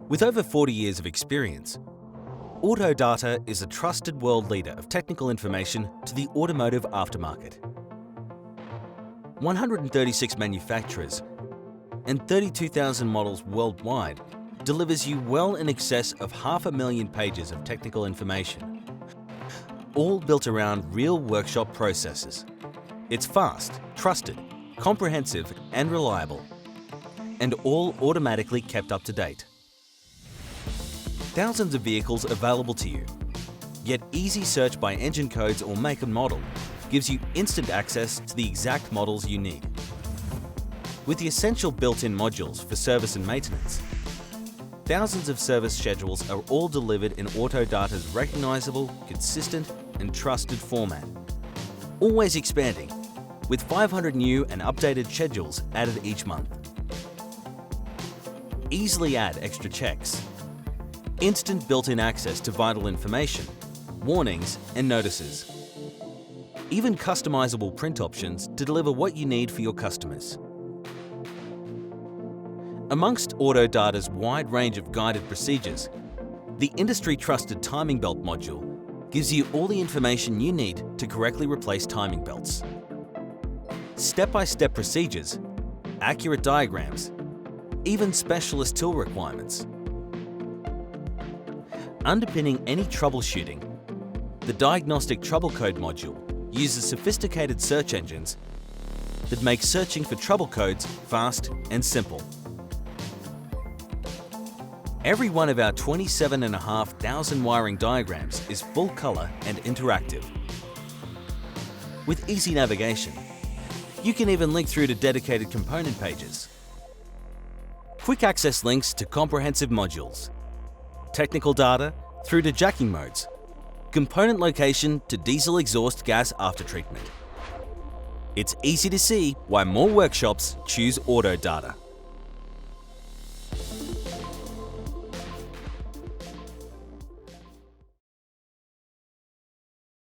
With over 40 years of experience, Autodata is a trusted world leader of technical information to the automotive aftermarket. 136 manufacturers and 32,000 models worldwide delivers you well in excess of 500,000 pages of technical information, all built around real workshop processes. It's fast, trusted, comprehensive and reliable, and all automatically kept up to date. Thousands of vehicles available to you, yet easy search by engine codes or make and model gives you instant access to the exact models you need. With the essential built-in modules for service and maintenance, thousands of service schedules are all delivered in Autodata's recognizable, consistent and trusted format. Always expanding, with 500 new and updated schedules added each month. Easily add extra checks. Instant built-in access to vital information, warnings and notices. Even customizable print options to deliver what you need for your customers. Amongst Autodata's wide range of guided procedures, the industry-trusted timing belt module gives you all the information you need to correctly replace timing belts. Step-by-step procedures, accurate diagrams, even specialist tool requirements. Underpinning any troubleshooting, the Diagnostic Trouble Code module uses sophisticated search engines that make searching for trouble codes fast and simple. Every one of our 27,500 wiring diagrams is full color and interactive. With easy navigation, you can even link through to dedicated component pages. Quick access links to comprehensive modules. Technical data through to jacking modes. Component location to diesel exhaust gas aftertreatment. It's easy to see why more workshops choose Autodata.